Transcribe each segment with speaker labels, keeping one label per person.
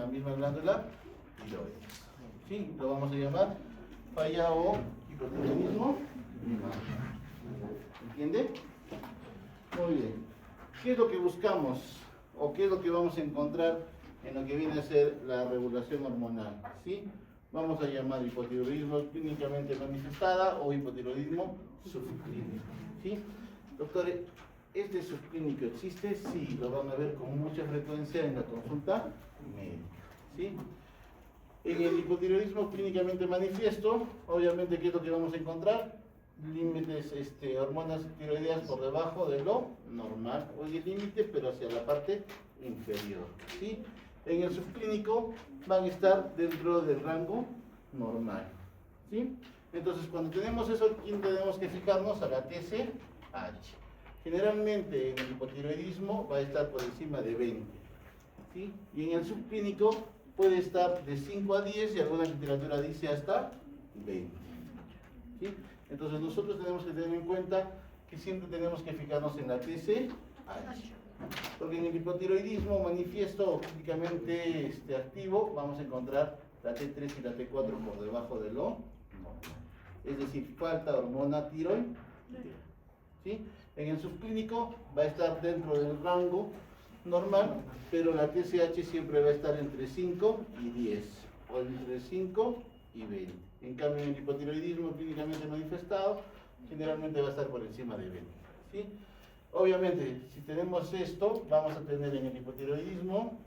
Speaker 1: la misma glándula tiroides. ¿Sí? Lo vamos a llamar falla o hipotiroidismo primario. ¿Entiende? Muy bien. ¿Qué es lo que buscamos? ¿O qué es lo que vamos a encontrar en lo que viene a ser la regulación hormonal? ¿Sí? Vamos a llamar hipotiroidismo clínicamente manifestada o hipotiroidismo subclínico. ¿Sí? Doctores, ¿este subclínico existe? Sí, lo van a ver con mucha frecuencia en la consulta médica. ¿Sí? En el hipotiroidismo clínicamente manifiesto, obviamente, ¿qué es lo que vamos a encontrar? Límites, hormonas tiroideas por debajo de lo normal, o el límite, pero hacia la parte inferior. ¿Sí? En el subclínico van a estar dentro del rango normal. ¿Sí? Entonces, cuando tenemos eso, ¿quién tenemos que fijarnos? A la TSH. Generalmente en el hipotiroidismo va a estar por encima de 20. ¿Sí? Y en el subclínico puede estar de 5 a 10 y alguna literatura dice hasta 20. ¿Sí? Entonces nosotros tenemos que tener en cuenta que siempre tenemos que fijarnos en la TSH. Porque en el hipotiroidismo manifiesto o clínicamente activo vamos a encontrar la T3 y la T4 por debajo de lo normal. Es decir, falta hormona tiroidea. ¿Sí? En el subclínico va a estar dentro del rango normal, pero la TSH siempre va a estar entre 5 y 10, o entre 5 y 20. En cambio, en el hipotiroidismo clínicamente manifestado, generalmente va a estar por encima de 20. ¿Sí? Obviamente, si tenemos esto, vamos a tener en el hipotiroidismo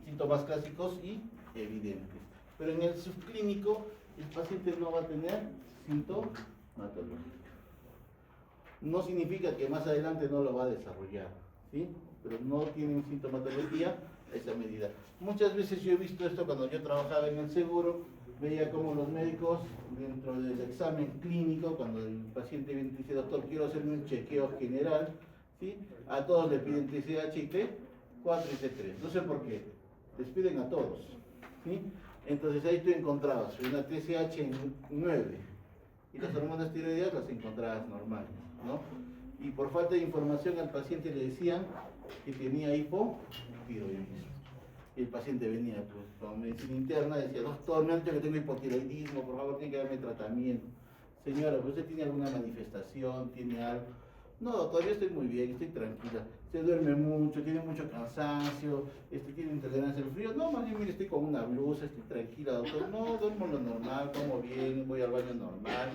Speaker 1: síntomas clásicos y evidentes. Pero en el subclínico, el paciente no va a tener sintomatología. No significa que más adelante no lo va a desarrollar, ¿sí? Pero no tienen sintomatología a esa medida. Muchas veces yo he visto esto cuando yo trabajaba en el seguro, veía como los médicos dentro del examen clínico, cuando el paciente viene y dice, doctor, quiero hacerme un chequeo general, ¿sí? A todos le piden TSH y T4 y T3, no sé por qué, les piden a todos, ¿sí? Entonces ahí tú encontrabas una TSH en 9 y las hormonas tiroideas las encontrabas normales, ¿no? Y por falta de información al paciente le decían que tenía hipotiroidismo. Y el paciente venía pues, con medicina interna y decía, doctor, me han dicho que tengo hipotiroidismo, por favor, tiene que darme tratamiento. Señora, pues, ¿usted tiene alguna manifestación? ¿Tiene algo? No, doctor, yo estoy muy bien, estoy tranquila. Se duerme mucho, tiene mucho cansancio, tiene intolerancia al frío. No, más bien, mire, estoy con una blusa, estoy tranquila, doctor. No, duermo lo normal, como bien, voy al baño normal.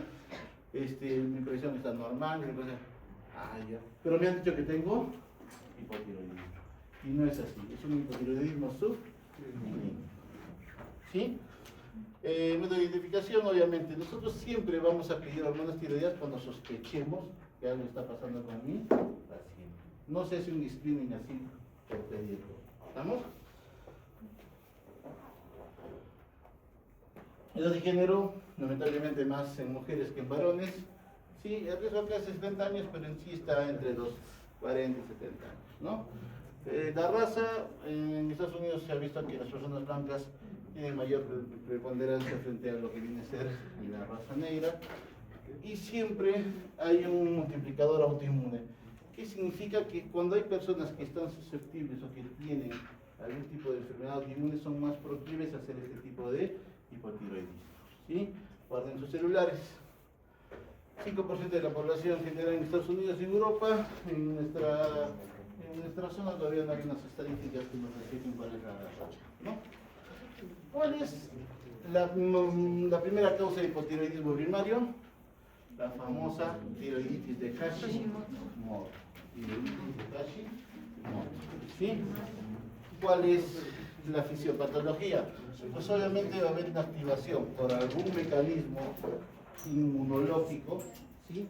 Speaker 1: Mi presión está normal, mi presión... Ah, ya. Pero me han dicho que tengo hipotiroidismo. Y no es así, es un hipotiroidismo subclínico. ¿Sí? Método de identificación, obviamente, nosotros siempre vamos a pedir hormonas tiroideas cuando sospechemos que algo está pasando con mi paciente. No se hace un screening así por pedirlo. ¿Estamos? Edad de género, lamentablemente más en mujeres que en varones. Sí, el riesgo acá es 70 años, pero en sí está entre los 40 y 70 años, ¿no? La raza, en Estados Unidos se ha visto que las personas blancas tienen mayor preponderancia frente a lo que viene a ser la raza negra, y siempre hay un multiplicador autoinmune, que significa que cuando hay personas que están susceptibles o que tienen algún tipo de enfermedad autoinmune, son más proclives a hacer este tipo de hipotiroidismo. ¿Sí? Guarden sus celulares. 5% de la población general en Estados Unidos y Europa. En nuestra zona todavía no hay unas estadísticas que nos expliquen cuál es la razón, ¿no? ¿Cuál es la primera causa de hipotiroidismo primario? La famosa tiroiditis de Hashimoto. Tiroiditis de Hashimoto. ¿Sí? ¿Cuál es la fisiopatología? Pues obviamente va a haber una activación por algún mecanismo inmunológico, ¿sí?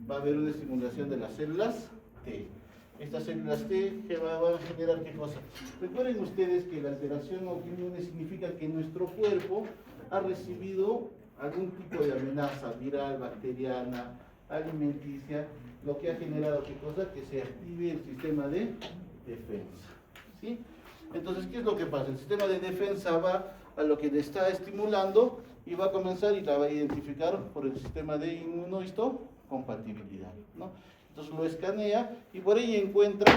Speaker 1: Va a haber una estimulación de las células T. Estas células T que van a generar ¿qué cosa? Recuerden ustedes que la alteración autoinmune significa que nuestro cuerpo ha recibido algún tipo de amenaza viral, bacteriana, alimenticia, lo que ha generado ¿qué cosa? Que se active el sistema de defensa, ¿sí? Entonces, ¿qué es lo que pasa? El sistema de defensa va a lo que le está estimulando y va a comenzar y la va a identificar por el sistema de inmunohistocompatibilidad, ¿no? Entonces lo escanea y por ahí encuentra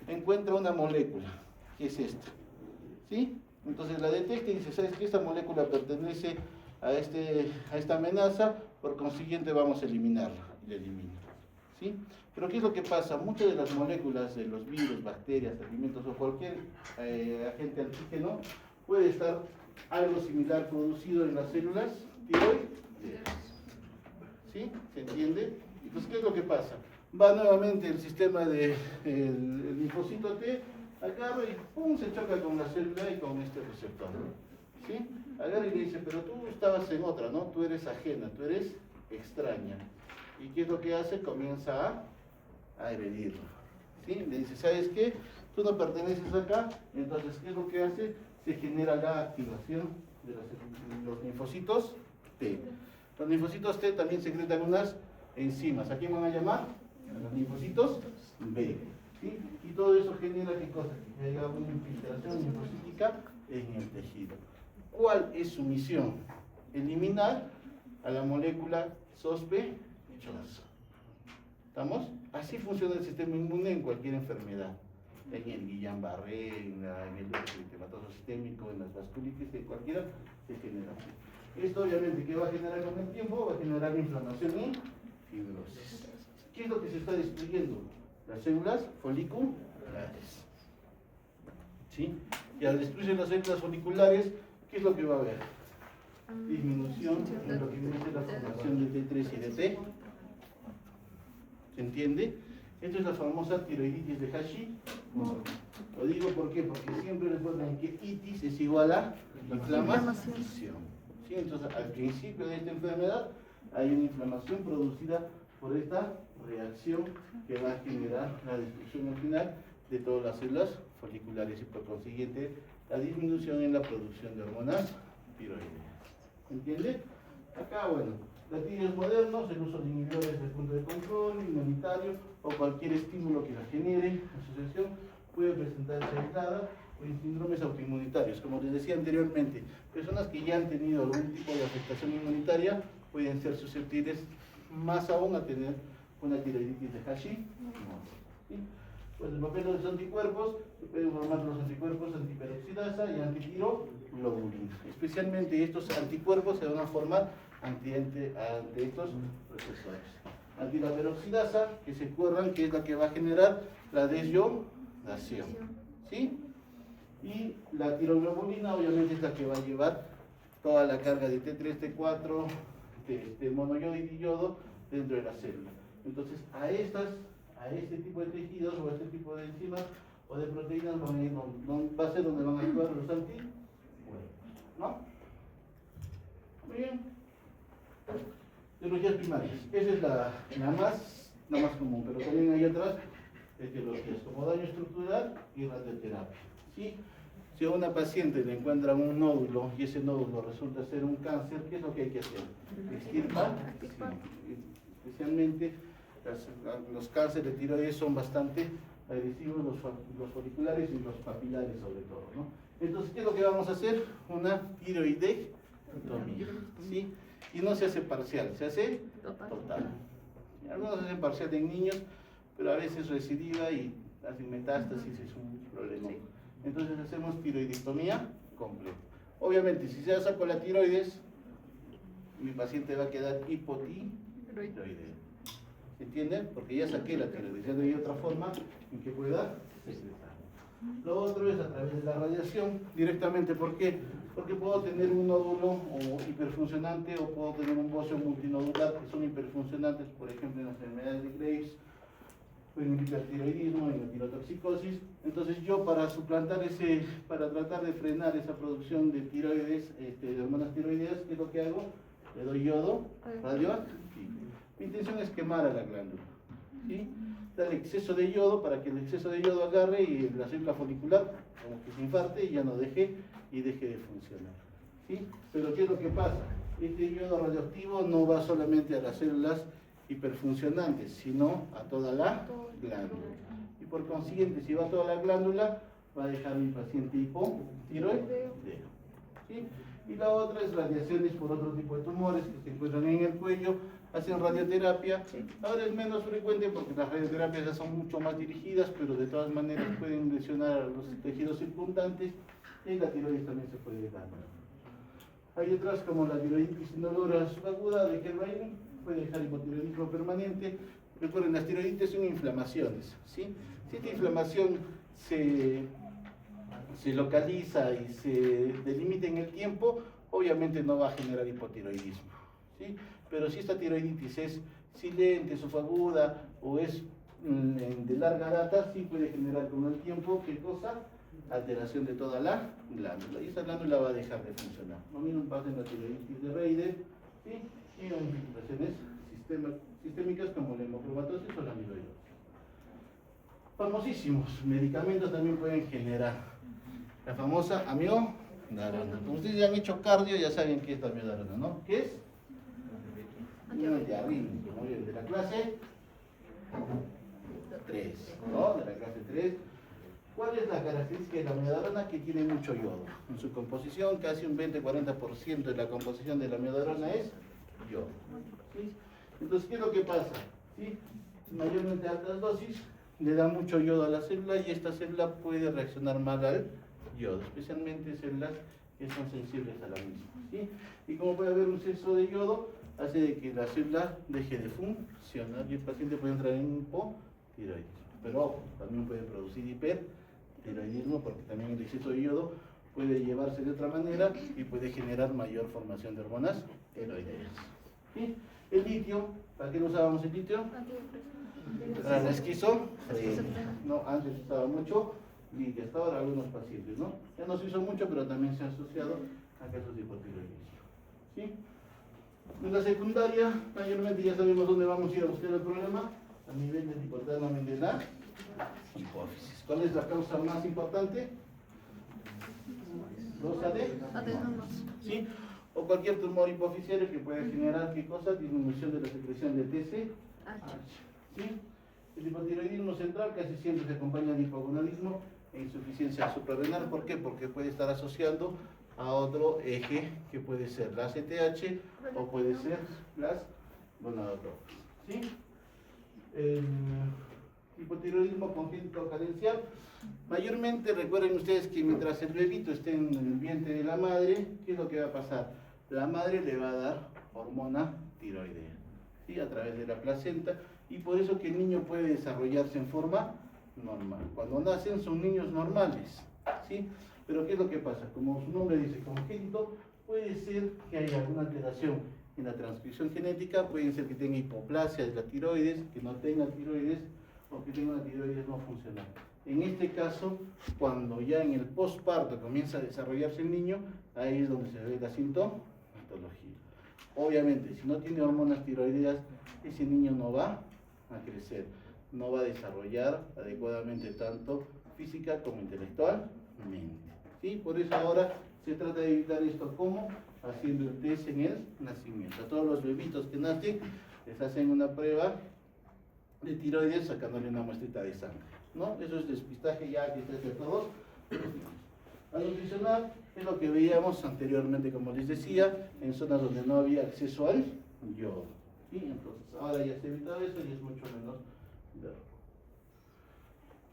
Speaker 1: encuentra una molécula, que es esta. ¿Sí? Entonces la detecta y dice, ¿sabes qué? Esta molécula pertenece a esta amenaza, por consiguiente vamos a eliminarla. Y la elimina. ¿Sí? Pero ¿qué es lo que pasa? Muchas de las moléculas de los virus, bacterias, alimentos o cualquier agente antígeno puede estar algo similar producido en las células tiroideas. ¿Sí? ¿Se entiende? Entonces, ¿qué es lo que pasa? Va nuevamente el sistema del linfocito T, agarra y ¡pum! Se choca con la célula y con este receptor. ¿Sí? Agarra y le dice, pero tú estabas en otra, ¿no? Tú eres ajena, tú eres extraña. ¿Y qué es lo que hace? Comienza a agredirlo. ¿Sí? Le dice, ¿sabes qué? Tú no perteneces acá. Entonces, ¿qué es lo que hace? Se genera la activación de los linfocitos T. Los linfocitos T también secretan unas enzimas. ¿A quién van a llamar? A los linfocitos B. ¿Sí? Y todo eso genera ¿qué cosa? Que haya una infiltración linfocítica en el tejido. ¿Cuál es su misión? Eliminar a la molécula sospechosa. ¿Estamos? Así funciona el sistema inmune en cualquier enfermedad. En el Guillain-Barré, en el eritematoso sistémico, en las vasculitis, en cualquiera se genera así. Esto obviamente, ¿qué va a generar con el tiempo? Va a generar inflamación y fibrosis. ¿Qué es lo que se está destruyendo? Las células foliculares. ¿Sí? Y al destruir las células foliculares, ¿qué es lo que va a haber? Disminución en lo que viene a ser la formación de T3 y de T. ¿Se entiende? Esto es la famosa tiroiditis de Hashimoto. Lo digo ¿por qué? Porque siempre recuerden que itis es igual a inflamación. ¿Sí? Entonces, al principio de esta enfermedad hay una inflamación producida por esta reacción que va a generar la destrucción al final de todas las células foliculares y por consiguiente la disminución en la producción de hormonas tiroideas. ¿Entiende? Acá, bueno, gatillos modernos, el uso de inhibidores desde el punto de control, inmunitario o cualquier estímulo que la genere, asociación, puede presentarse aislada o en síndromes autoinmunitarios. Como les decía anteriormente, personas que ya han tenido algún tipo de afectación inmunitaria pueden ser susceptibles más aún a tener una tiroiditis de Hashimoto. ¿Sí? Pues el papel de los anticuerpos, se pueden formar los anticuerpos antiperoxidasa y antitiroglobulina. Especialmente estos anticuerpos se van a formar ante estos receptores. Ante la peroxidasa, que se acuerdan que es la que va a generar la desiodación. ¿Sí? Y la tiroglobulina obviamente es la que va a llevar toda la carga de T3, T4, de monoyodo y diyodo dentro de la célula. Entonces, a este tipo de tejidos o a este tipo de enzimas o de proteínas va a ser donde van a actuar los anticuerpos. ¿No? Muy bien. Etiologías primarias. Esa es la más común, pero también hay otras etiologías, como daño estructural y radioterapia. ¿Sí? Si a una paciente le encuentran un nódulo y ese nódulo resulta ser un cáncer, ¿qué es lo que hay que hacer? Extirpar. Especialmente los cánceres de tiroides son bastante agresivos, los foliculares y los papilares sobre todo, ¿no? Entonces, ¿qué es lo que vamos a hacer? Una tiroidectomía, ¿sí? Y no se hace parcial, se hace total. Algunos hacen parcial en niños, pero a veces recidiva y hacen metástasis, es un problema. Entonces hacemos tiroidectomía completa. Obviamente, si se saco la tiroides, mi paciente va a quedar hipotiroideo. ¿Se entienden? Porque ya saqué la tiroides, ya no hay otra forma en que pueda secretar. Lo otro es a través de la radiación, directamente. ¿Por qué? Porque puedo tener un nódulo o hiperfuncionante o puedo tener un bocio multinodular que son hiperfuncionantes, por ejemplo, en las enfermedades de Graves, o en el hipertiroidismo, en la tirotoxicosis. Entonces yo para tratar de frenar esa producción de tiroides, de hormonas tiroideas, ¿qué es lo que hago? Le doy yodo radioactivo. Mi intención es quemar a la glándula, ¿sí? Darle exceso de yodo para que el exceso de yodo agarre y la célula folicular como que se infarte y ya no deje de funcionar, ¿sí? Pero ¿qué es lo que pasa? Este yodo radioactivo no va solamente a las células hiperfuncionantes, sino a toda la glándula. Y por consiguiente, si va a toda la glándula, va a dejar a mi paciente hipotiroideo, ¿sí? Y la otra es radiaciones por otro tipo de tumores que se encuentran en el cuello, hacen radioterapia. Ahora es menos frecuente porque las radioterapias ya son mucho más dirigidas, pero de todas maneras pueden lesionar a los tejidos circundantes y la tiroides también se puede dar. Hay otras como la tiroiditis indolora subaguda de Kerr-Raine, puede dejar hipotiroidismo permanente. Recuerden, las tiroiditis son inflamaciones, ¿sí? Si esta inflamación se localiza y se delimita en el tiempo, obviamente no va a generar hipotiroidismo, ¿sí? Pero si esta tiroiditis es silente, subaguda o es de larga data, sí puede generar con el tiempo, ¿qué cosa? Alteración de toda la glándula, y esta glándula va a dejar de funcionar. Lo mismo pasa en la tiroiditis de Raynaud, ¿sí? Y en infiltraciones sistémicas como la hemocromatosis o la amiloidosis. Famosísimos medicamentos también pueden generar la famosa amiodarona. Como ustedes ya han hecho cardio, ya saben qué es la amiodarona, ¿no? ¿Qué es? Un antiarrítmico, muy bien, de la clase 3, ¿no? De la clase 3. ¿Cuál es la característica de la amiodarona? Que tiene mucho yodo. En su composición, casi un 20-40% de la composición de la amiodarona es yodo, ¿sí? Entonces, ¿qué es lo que pasa? ¿Sí? Mayormente altas dosis le da mucho yodo a la célula y esta célula puede reaccionar mal al yodo, especialmente células que son sensibles a la misma, ¿sí? Y como puede haber un exceso de yodo, hace de que la célula deje de funcionar y el paciente puede entrar en hipotiroidismo. Pero ojo, también puede producir hipertiroidismo porque también el exceso de yodo puede llevarse de otra manera y puede generar mayor formación de hormonas tiroideas, ¿sí? El litio, ¿para qué lo usábamos el litio? Para la esquizofrenia, ¿no? Antes se usaba mucho litio, hasta ahora algunos pacientes, ¿no? Ya no se usa mucho, pero también se ha asociado a casos de hipotiroidismo, ¿sí? En la secundaria, mayormente ya sabemos dónde vamos a ir a buscar el problema, a nivel del hipotálamo y de la hipófisis. ¿Cuál es la causa más importante? Los adenomas, ¿sí? O cualquier tumor hipofisiario que pueda generar, ¿qué cosa? Disminución de la secreción de TSH, ¿sí? El hipotiroidismo central casi siempre se acompaña de hipogonadismo e insuficiencia suprarrenal. ¿Por qué? Porque puede estar asociando a otro eje que puede ser la ACTH o puede ser las gonadotropas, ¿sí? El hipotiroidismo congénito carencial, mayormente recuerden ustedes que mientras el bebito esté en el vientre de la madre, ¿qué es lo que va a pasar? La madre le va a dar hormona tiroidea, ¿sí? A través de la placenta, y por eso que el niño puede desarrollarse en forma normal. Cuando nacen son niños normales, ¿sí? Pero ¿qué es lo que pasa? Como su nombre dice, congénito, puede ser que haya alguna alteración en la transcripción genética, puede ser que tenga hipoplasia de la tiroides, que no tenga tiroides, o que tenga una tiroides no funcional. En este caso, cuando ya en el posparto comienza a desarrollarse el niño, ahí es donde se ve la sintomatología. Obviamente, si no tiene hormonas tiroideas, ese niño no va a crecer, no va a desarrollar adecuadamente tanto física como intelectualmente, ¿sí? Por eso ahora se trata de evitar esto, ¿cómo? Haciendo el test en el nacimiento. A todos los bebitos que nacen les hacen una prueba de tiroides sacándole una muestrita de sangre, ¿no? Eso es despistaje ya que se hace a todos los niños. Al nutricional es lo que veíamos anteriormente, como les decía, en zonas donde no había acceso al yodo, ¿sí? Entonces ahora ya se evita eso y es mucho menos grave.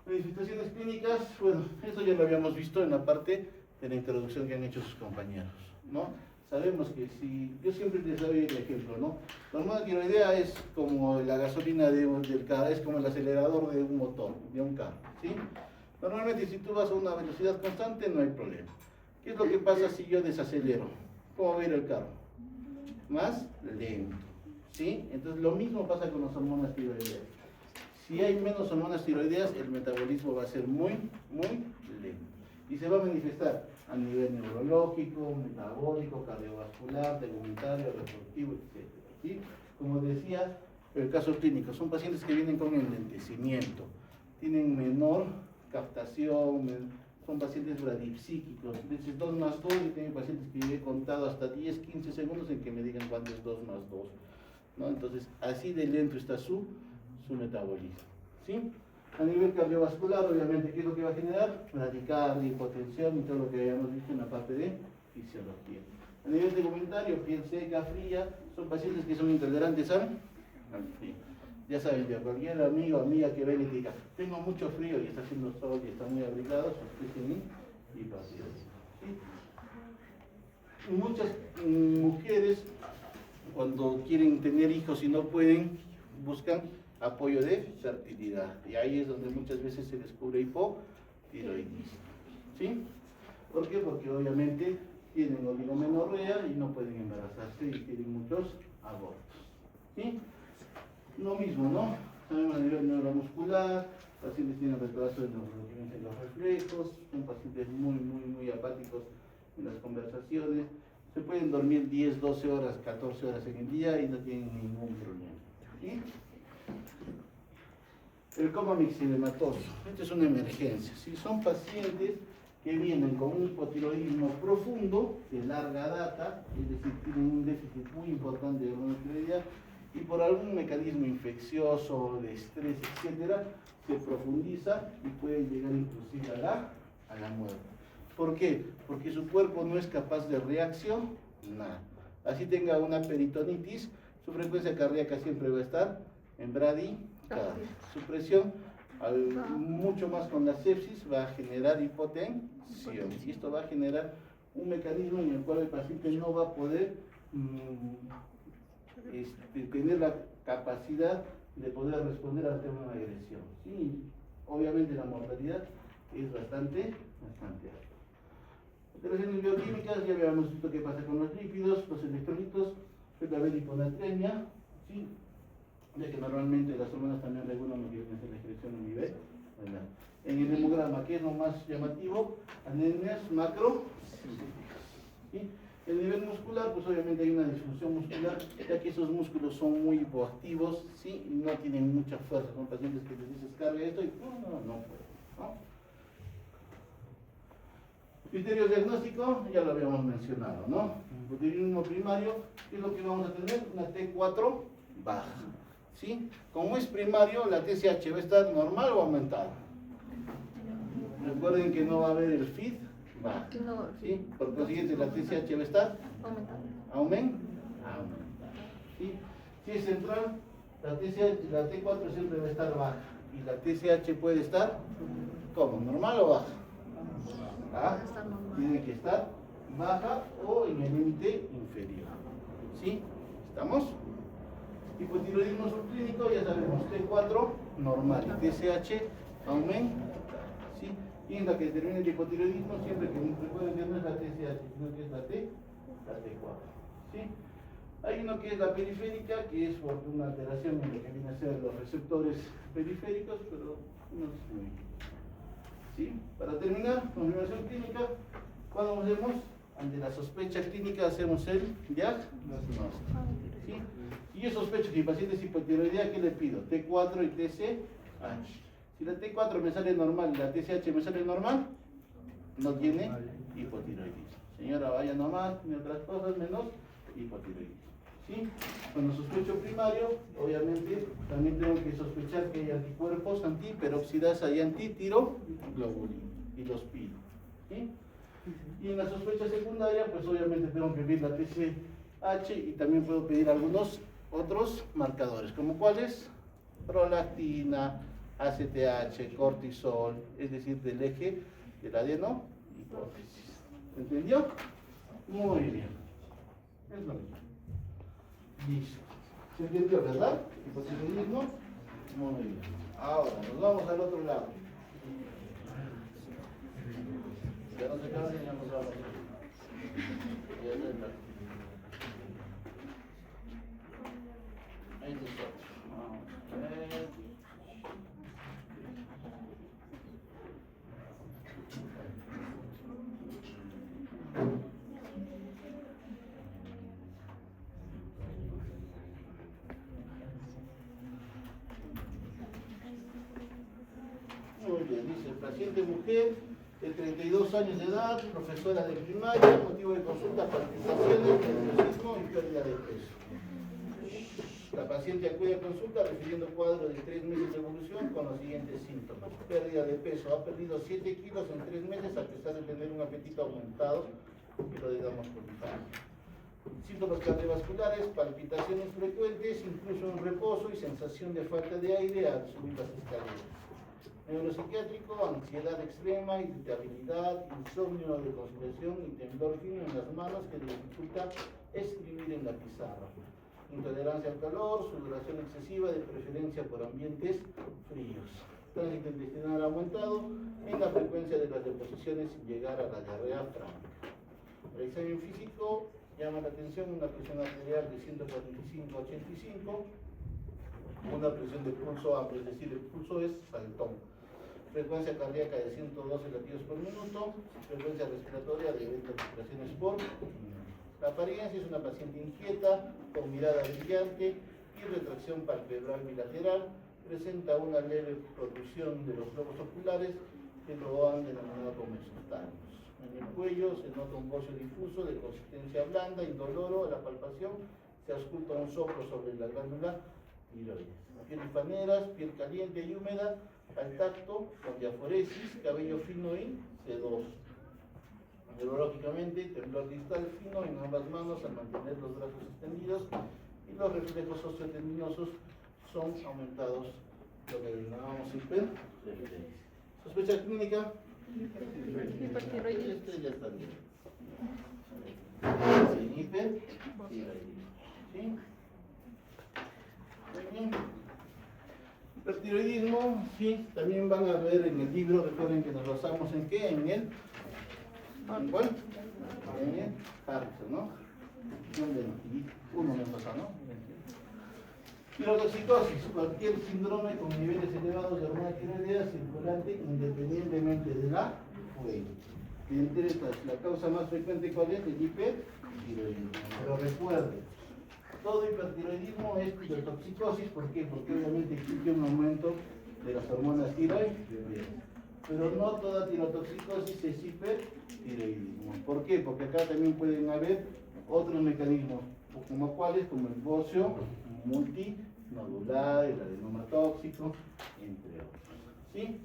Speaker 1: Manifestaciones clínicas, bueno, eso ya lo habíamos visto en la parte de la introducción que han hecho sus compañeros, ¿no? Sabemos que si, yo siempre les doy el ejemplo, ¿no? La hormona tiroidea es como la gasolina del carro, es como el acelerador de un motor, de un carro, ¿sí? Normalmente si tú vas a una velocidad constante no hay problema. ¿Qué es lo que pasa si yo desacelero? ¿Cómo va a ir el carro? Más lento, ¿sí? Entonces lo mismo pasa con las hormonas tiroideas. Si hay menos hormonas tiroideas, el metabolismo va a ser muy lento. Y se va a manifestar a nivel neurológico, metabólico, cardiovascular, tegumentario, reproductivo, etc. ¿Sí? Como decía, el caso clínico, son pacientes que vienen con enlentecimiento, tienen menor captación, son pacientes bradipsíquicos. Entonces 2 más 2, y tengo pacientes que yo he contado hasta 10, 15 segundos en que me digan cuánto es 2 más 2, ¿no? Entonces, así de lento está su metabolismo, ¿sí? A nivel cardiovascular, obviamente, ¿qué es lo que va a generar? Bradicardia, hipotensión y todo lo que habíamos visto en la parte de fisiología. A nivel tegumentario, piel seca, fría, son pacientes que son intolerantes al frío. Ya saben, ya cualquier amigo o amiga que venga y te diga, tengo mucho frío y está haciendo sol y está muy abrigado, sospechen hipotiroidismo. ¿Sí? Muchas mujeres, cuando quieren tener hijos y no pueden, buscan apoyo de fertilidad. Y ahí es donde muchas veces se descubre hipotiroidismo. ¿Sí? ¿Por qué? Porque obviamente tienen oligomenorrea y no pueden embarazarse y tienen muchos abortos. ¿Sí? Lo mismo, ¿no? Sabemos a nivel neuromuscular, pacientes tienen retraso en los reflejos, son pacientes muy apáticos en las conversaciones, se pueden dormir 10, 12 horas, 14 horas en el día y no tienen ningún problema. ¿Sí? El coma mixedematoso, esta es una emergencia. ¿Sí? Son pacientes que vienen con un hipotiroidismo profundo, de larga data, es decir, tienen un déficit muy importante de hormona tiroidea, y por algún mecanismo infeccioso, de estrés, etcétera, se profundiza y puede llegar inclusive a la muerte. ¿Por qué? Porque su cuerpo no es capaz de reaccionar. Así tenga una peritonitis, su frecuencia cardíaca siempre va a estar en bradicardia. Su presión, mucho más con la sepsis, va a generar hipotensión. Y esto va a generar un mecanismo en el cual el paciente no va a poder tener la capacidad de poder responder ante una agresión. Sí, obviamente la mortalidad es bastante alta. Alteraciones bioquímicas, ya habíamos visto qué pasa con los lípidos, los electrolitos, la hiponatremia, ¿sí? Ya que normalmente las hormonas también regulan lo que es la excreción a nivel renal. En el hemograma, ¿qué es lo más llamativo? Anemias macrocíclicas. ¿Sí? El nivel muscular, pues obviamente hay una disfunción muscular, ya que esos músculos son muy hipoactivos, ¿sí? Y no tienen mucha fuerza. Son pacientes que les dices carga esto y no puede, ¿no? Criterio diagnóstico, ya lo habíamos mencionado, ¿no? Hipotiroidismo primario, ¿qué es lo que vamos a tener? Una T4 baja, ¿sí? Como es primario, la TSH va a estar normal o aumentada. Recuerden que no va a haber el feed baja, ¿sí? Por consiguiente, la TSH va a estar aumentada, ¿sí? Si es central, la T4 siempre va a estar baja y la TSH puede estar, ¿cómo? ¿Normal o baja? ¿Ah? Tiene que estar baja o en el límite inferior. ¿Sí? ¿Estamos? Hipotiroidismo subclínico, ya sabemos, T4 normal y TSH aumenta. ¿Sí? Y en la que determina el hipotiroidismo, siempre que recuerden que no es la TSH, sino que es la T4. ¿Sí? Hay uno que es la periférica, que es por una alteración en lo que viene a ser los receptores periféricos, pero no es muy. ¿Sí? Para terminar, con la evaluación clínica, cuando hacemos, ante la sospecha clínica, hacemos el diagnóstico. ¿Sí? Y yo sospecho que mi paciente es hipotiroidea, ¿qué le pido? T4 y TSH. Si la T4 me sale normal y la TSH me sale normal, no tiene hipotiroidismo. Señora, vaya nomás, tiene otras cosas menos hipotiroidismo. ¿Sí? Cuando sospecho primario, obviamente también tengo que sospechar que hay anticuerpos antiperoxidasa y antitiroglobulina y los pido. ¿Sí? Y en la sospecha secundaria, pues obviamente tengo que pedir la TSH y también puedo pedir algunos otros marcadores, como cuáles: prolactina, ACTH, cortisol, es decir, del eje de la adenohipófisis. ¿Entendió? Muy bien. Es lo mismo. Listo. ¿Se entendió, verdad? Hipotiroidismo. Muy bien. Ahora, nos vamos al otro lado. Ya no se cansen, ya nos vamos. Ya está. Ahí está. Vamos a ver. Muy bien, dice paciente mujer de 32 años de edad, profesora de primaria, motivo de consulta, palpitaciones, nerviosismo y pérdida de peso. La paciente acude a consulta refiriendo cuadro de 3 meses de evolución con los siguientes síntomas: pérdida de peso, ha perdido 7 kilos en 3 meses a pesar de tener un apetito aumentado, que lo digamos por favor. Síntomas cardiovasculares, palpitaciones frecuentes, incluso en reposo y sensación de falta de aire al subir las escaleras. Neuropsiquiátrico, ansiedad extrema, irritabilidad, insomnio de conciliación y temblor fino en las manos que dificulta escribir en la pizarra. Intolerancia al calor, sudoración excesiva, de preferencia por ambientes fríos. Tránsito intestinal aumentado en la frecuencia de las deposiciones sin llegar a la diarrea franca. El examen físico llama la atención una presión arterial de 145/85, una presión de pulso amplia, es decir, el pulso es saltón. Frecuencia cardíaca de 112 latidos por minuto, frecuencia respiratoria de 20 respiraciones por minuto. La apariencia es una paciente inquieta, con mirada brillante y retracción palpebral bilateral. Presenta una leve protrusión de los globos oculares que lo han denominado como exophtálmicos. En el cuello se nota un bocio difuso de consistencia blanda, indoloro a la palpación. Se ausculta un soplo sobre la glándula tiroides. Piel lifaneras, piel caliente y húmeda al tacto, con diaforesis, cabello fino y sedoso. Neurológicamente, temblor distal fino en ambas manos al mantener los brazos extendidos y los reflejos sociotendinosos son aumentados, lo que denominamos hiperreferencia. Sospecha clínica.
Speaker 2: Hipertiroidismo.
Speaker 1: Este ya está bien. Sí, hipertiroidismo. ¿Sí? Muy bien. Hipertiroidismo, sí, también van a ver en el libro, recuerden que nos basamos en qué, en el, ¿en cuál? En el Parkinson, ¿no? ¿Dónde? Uno me pasa, ¿no? Tirotoxicosis, cualquier síndrome con niveles elevados de hormona tiroidea circulante independientemente de la fuente. Entre estas, la causa más frecuente, ¿cuál es? El hipertiroidismo. Pero recuerden, todo hipertiroidismo es tirotoxicosis. ¿Por qué? Porque obviamente existe un aumento de las hormonas tiroideas. Pero no toda tirotoxicosis es hipertiroidismo. ¿Por qué? Porque acá también pueden haber otros mecanismos, como cuáles, como el bocio multinodular, el adenoma tóxico, entre otros. ¿Sí?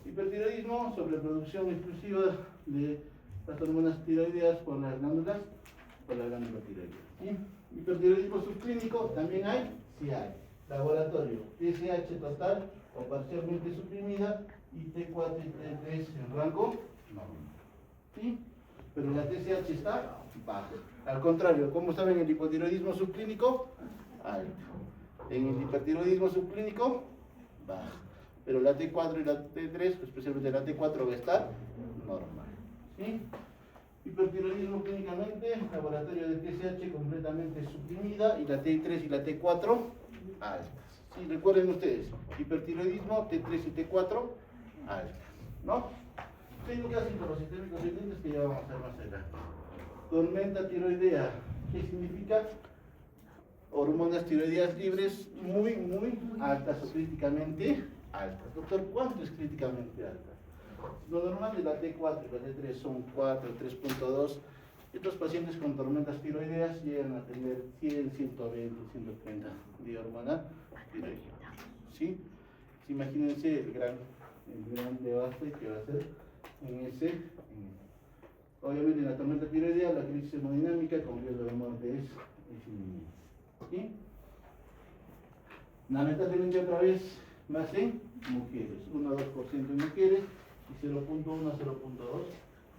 Speaker 1: Hipertiroidismo, sobreproducción exclusiva de las hormonas tiroideas por las glándulas, por la glándula tiroidea. ¿Sí? Hipertiroidismo subclínico, también hay, sí hay. Laboratorio, TSH total o parcialmente suprimida y T4 y T3 en rango normal. ¿Sí? Pero la TSH está baja. Al contrario, ¿cómo saben el hipotiroidismo subclínico? Alto. En el hipertiroidismo subclínico, baja. Pero la T4 y la T3, especialmente la T4, va a estar normal. ¿Sí? Hipertiroidismo clínicamente, laboratorio de TSH completamente suprimida y la T3 y la T4 altas. ¿Sí? Recuerden ustedes, hipertiroidismo, T3 y T4 altas. ¿No? Técnicas hiperosistémicos evidentes que ya vamos a hacer más adelante. Tormenta tiroidea, ¿qué significa? Hormonas tiroideas libres muy altas o críticamente altas. Doctor, ¿cuánto es críticamente alta? Lo normal de la T4 y la T3 son 4, 3.2. Estos pacientes con tormentas tiroideas llegan a tener 100, 120, 130 de hormona tiroidea. ¿Sí? Imagínense el gran debate que va a ser en ese. Obviamente en la tormenta tiroidea la crisis hemodinámica con riesgo de muerte es inminente. ¿Sí? Lamentablemente otra vez más en mujeres, 1 a 2% en mujeres y 0.1 a 0.2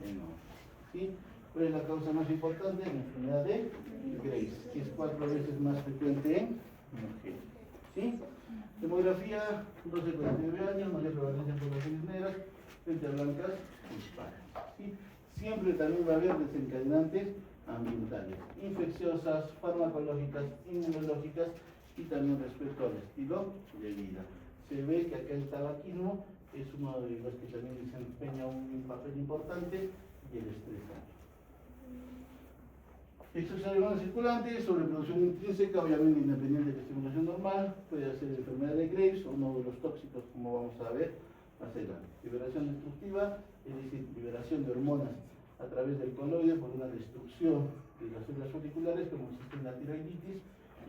Speaker 1: en hombres. ¿Sí? ¿Cuál es la causa más importante? La enfermedad de Graves, que es 4 veces más frecuente en mujeres. ¿Sí? Demografía, 12-49 años, mayor prevalencia en poblaciones negras, frente a blancas hispanas. ¿Sí? Siempre también va a haber desencadenantes ambientales, infecciosas, farmacológicas, inmunológicas y también respecto al estilo de vida. Se ve que acá el tabaquismo es uno de los que también desempeña un papel importante y el estrés. Exceso de hormonas circulantes, sobreproducción intrínseca, obviamente independiente de la estimulación normal, puede ser enfermedad de Graves o uno de los tóxicos, como vamos a ver más adelante. Liberación destructiva, es decir, liberación de hormonas a través del coloide por una destrucción de las células folliculares, como existe en la tiroiditis,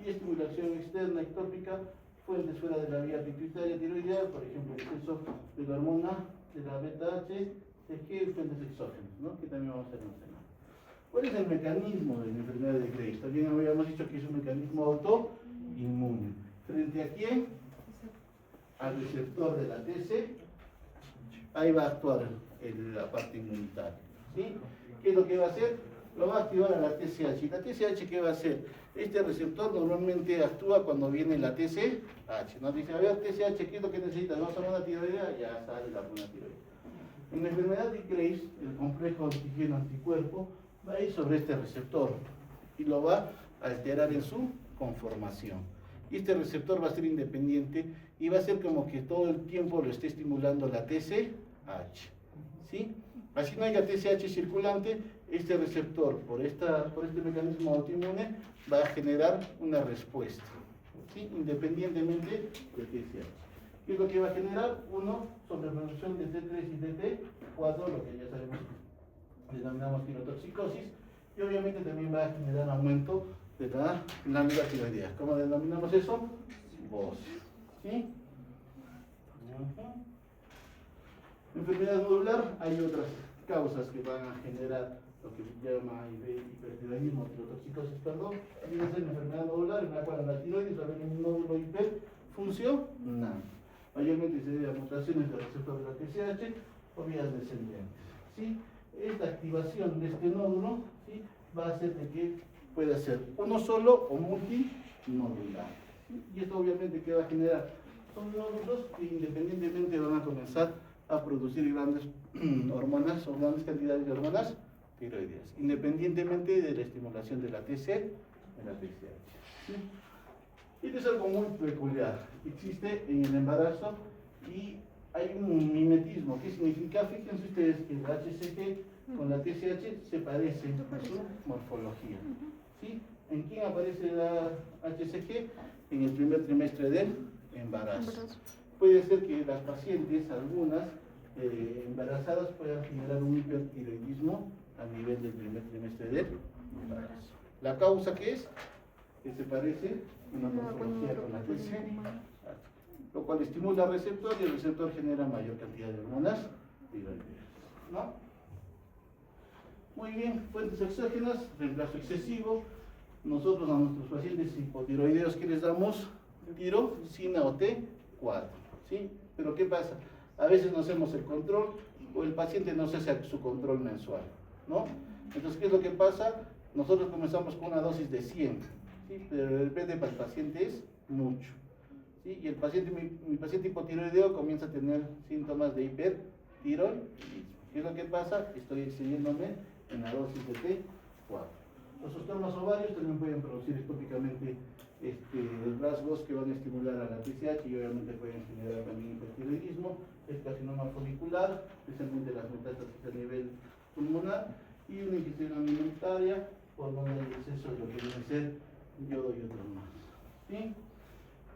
Speaker 1: y estimulación externa ectópica, fuentes fuera de la vía pituitaria tiroidea, por ejemplo, el exceso de la hormona de la beta-H, que fuentes exógenas, ¿no? Que también vamos a mencionar. ¿Cuál es el mecanismo de la enfermedad de Graves? También habíamos dicho que es un mecanismo autoinmune. ¿Frente a quién? Al receptor de la TC. Ahí va a actuar la parte inmunitaria. ¿Sí? ¿Qué es lo que va a hacer? Lo va a activar a la TSH. ¿Y la TSH qué va a hacer? Este receptor normalmente actúa cuando viene la TSH. Nos dice, a ver, TSH, ¿qué es lo que necesita? ¿No son una tiroidea? Ya sale la buena tiroidea. En la enfermedad de Graves, el complejo antígeno-anticuerpo va a ir sobre este receptor y lo va a alterar en su conformación. Y este receptor va a ser independiente y va a ser como que todo el tiempo lo esté estimulando la TSH. ¿Sí? Así no haya TSH circulante, este receptor, por este mecanismo autoinmune, va a generar una respuesta, ¿sí? Independientemente de TSH. ¿Qué es lo que va a generar? Uno, sobreproducción de T3 y T4, lo que ya sabemos denominamos tirotoxicosis, y obviamente también va a generar aumento de la glándula tiroidea. ¿Cómo denominamos eso? Voz. ¿Sí? Enfermedad nodular, hay otras causas que van a generar lo que se llama hipertiroidismo, tirotoxicosis, perdón. Viene a ser una enfermedad nodular en la cual la tiroides va a haber un nódulo hiperfuncional. Mayormente se debe a mutaciones del receptor de la TSH o vías descendentes. ¿Sí? Esta activación de este nódulo, ¿sí?, va a hacer de que pueda ser uno solo o multinodular. ¿Sí? Y esto obviamente que va a generar son nódulos que independientemente van a comenzar a producir grandes hormonas o grandes cantidades de hormonas tiroideas, independientemente de la estimulación de la TC y la TSH. ¿Sí? Esto es algo muy peculiar, existe en el embarazo y hay un mimetismo. ¿Qué significa? Fíjense ustedes que el HCG con la TSH se parecen en su morfología. ¿Sí? ¿En quién aparece la HCG? En el primer trimestre del embarazo. Puede ser que las pacientes, algunas embarazadas, puedan generar un hipertiroidismo a nivel del primer trimestre del embarazo. ¿La causa qué es? Que se parece en la morfología con la TSH, lo cual estimula al receptor y el receptor genera mayor cantidad de hormonas tiroideas, ¿no? Muy bien, fuentes exógenas, reemplazo excesivo. Nosotros a nuestros pacientes hipotiroideos, ¿qué les damos? Tirosina o T4, ¿sí? Pero ¿qué pasa? A veces no hacemos el control o el paciente no se hace su control mensual, ¿no? Entonces, ¿qué es lo que pasa? Nosotros comenzamos con una dosis de 100, ¿sí? Pero de repente para el paciente es mucho, ¿sí? Y el paciente, mi paciente hipotiroideo comienza a tener síntomas de hipertiroidismo. ¿Qué es lo que pasa? Estoy excediéndome en la dosis de T4. Los osteomas ovarios también pueden producir ectópicamente rasgos que van a estimular a la TSH y obviamente pueden generar también hipertiroidismo, el carcinoma folicular, especialmente las metástasis a nivel pulmonar, y una ingestión alimentaria por donde hay exceso de lo que viene a ser yodo y otros más. ¿Sí?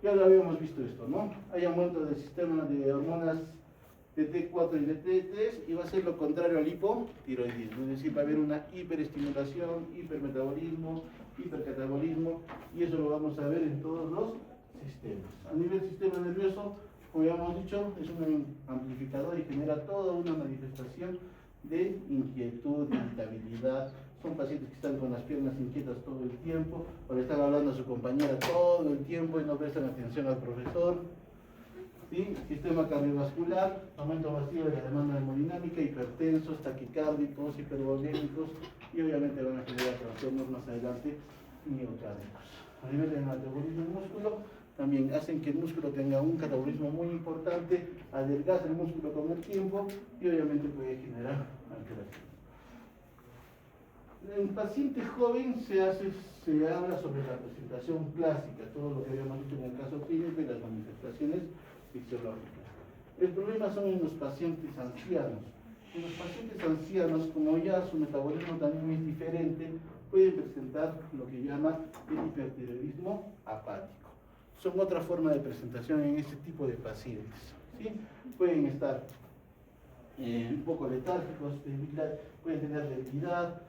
Speaker 1: Ya lo habíamos visto esto, ¿no? Hay aumento del sistema de hormonas de T4 y de T3 y va a ser lo contrario al hipotiroidismo, es decir, va a haber una hiperestimulación, hipermetabolismo, hipercatabolismo, y eso lo vamos a ver en todos los sistemas. A nivel sistema nervioso, como ya hemos dicho, es un amplificador y genera toda una manifestación de inquietud, irritabilidad. Son pacientes que están con las piernas inquietas todo el tiempo, o le están hablando a su compañera todo el tiempo y no prestan atención al profesor. ¿Sí? Sistema cardiovascular, aumento masivo de la demanda hemodinámica, hipertensos, taquicárdicos, hipervolémicos, y obviamente van a generar trastornos más adelante miocárdicos. A nivel del metabolismo del músculo, también hacen que el músculo tenga un catabolismo muy importante, adelgaza el músculo con el tiempo y obviamente puede generar alteraciones. En paciente joven se habla sobre la presentación clásica, todo lo que habíamos dicho en el caso clínico y las manifestaciones fisiológicas. El problema son en los pacientes ancianos. En los pacientes ancianos, como ya su metabolismo también es diferente, pueden presentar lo que llama el hipertiroidismo apático. Son otra forma de presentación en este tipo de pacientes, ¿sí? Pueden estar un poco letárgicos, pueden tener debilidad,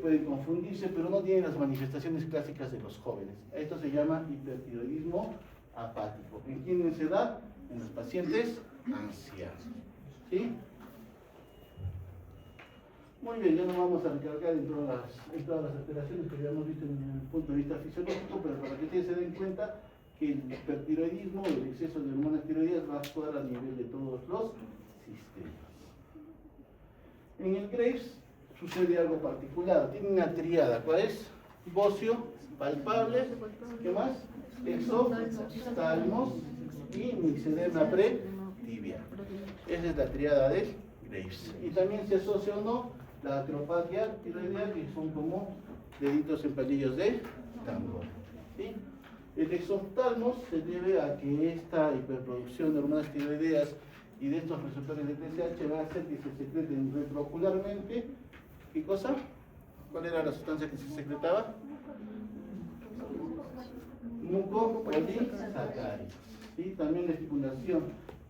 Speaker 1: pueden confundirse, pero no tienen las manifestaciones clásicas de los jóvenes. Esto se llama hipertiroidismo apático. ¿En quiénes se da? En los pacientes ancianos. ¿Sí? Muy bien, ya no vamos a recargar en todas las alteraciones que habíamos visto en el punto de vista fisiológico, pero para que ustedes se den cuenta que el hipertiroidismo, el exceso de hormonas tiroideas va a actuar a nivel de todos los sistemas. En el Graves sucede algo particular, tiene una triada, ¿cuál es? Bocio, palpable, ¿qué más? Exoftalmos y mixedema pretibial. Esa es la triada de Graves. Y también se asocia o no la acropatia tiroidea, que son como deditos en palillos de tambor. ¿Sí? El exoftalmos se debe a que esta hiperproducción de hormonas tiroideas y de estos receptores de TSH va a hacer que se secreten retroocularmente. ¿Qué cosa? ¿Cuál era la sustancia que se secretaba? Mucopolisacáridos. ¿Sí? También la estimulación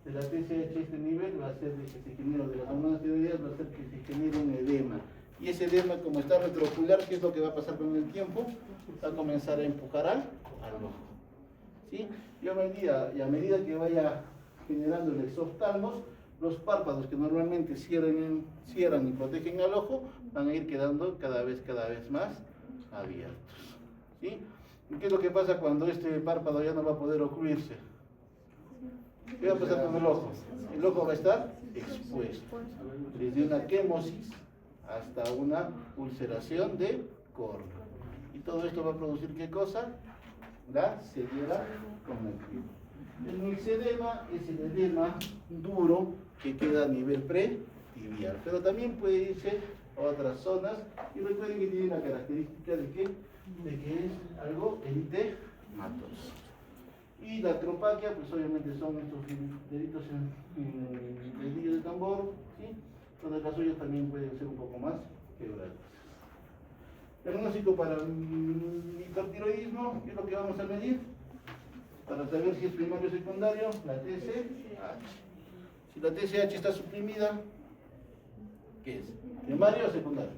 Speaker 1: de la TSH a este nivel va a hacer que se genere, de las hormonas tiroideas va a hacer que se genere un edema. Y ese edema, como está retroocular, ¿qué es lo que va a pasar con el tiempo? Va a comenzar a empujar al ojo. ¿Sí? Y a medida que vaya generando el exoftalmos, los párpados que normalmente cierran y protegen al ojo van a ir quedando cada vez más abiertos. ¿Sí? ¿Y qué es lo que pasa cuando este párpado ya no va a poder ocluirse? ¿Qué va a pasar con el ojo? El ojo va a estar expuesto, desde una quemosis hasta una ulceración de córnea. Y todo esto va a producir ¿qué cosa? La ceguera cognitiva. El mixedema es el edema duro que queda a nivel pretibial, pero también puede irse a otras zonas, y recuerden que tiene la característica de que es algo eritematoso. Y la acropatia, pues obviamente son estos deditos en dedillo de tambor, ¿sí? Donde las ollas también pueden ser un poco más quebradas. Diagnóstico para hipertiroidismo, ¿qué es lo que vamos a medir? Para saber si es primario o secundario, la TSH. Si la TSH está suprimida, ¿qué es? ¿Primario o secundario?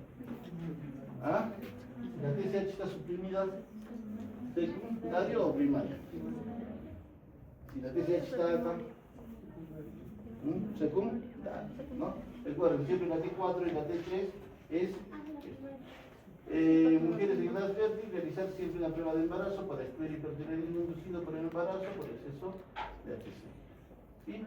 Speaker 1: ¿Ah? Si la TSH está suprimida, ¿secundario o primario? Si la TSH está alta, secundario, ¿no? Recuerden, siempre la T4 y la T3 es mujeres en edad fértil, realizar siempre una prueba de embarazo para excluir hipertiroidismo inducido por el embarazo por exceso de HC. ¿Sí?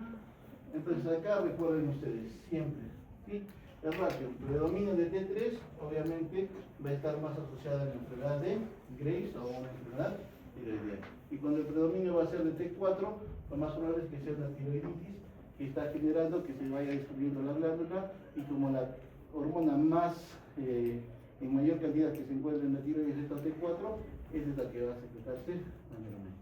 Speaker 1: Entonces acá recuerden ustedes, siempre, ¿sí? El ratio predominio de T3 obviamente va a estar más asociada a la enfermedad de Graves o a una enfermedad tiroidea. Y cuando el predominio va a ser de T4, lo más probable es que sea una tiroiditis que está generando que se vaya destruyendo la glándula, y como la hormona más en mayor cantidad que se encuentra en la tiroides es esta T4, esa es la que va a secretarse mayormente.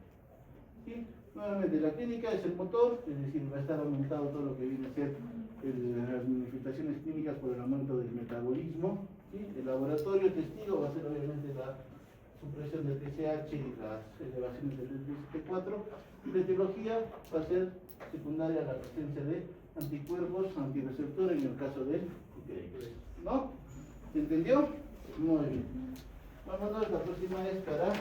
Speaker 1: ¿Sí? Nuevamente, la clínica es el motor, es decir, va a estar aumentado todo lo que viene a ser las manifestaciones clínicas por el aumento del metabolismo. ¿Sí? El laboratorio testigo va a ser obviamente la supresión del TSH y las elevaciones del T4. Y la etiología va a ser secundaria a la presencia de anticuerpos antirreceptores en el caso de Graves. ¿No? ¿Se entendió? Muy bien. Vámonos, la próxima es para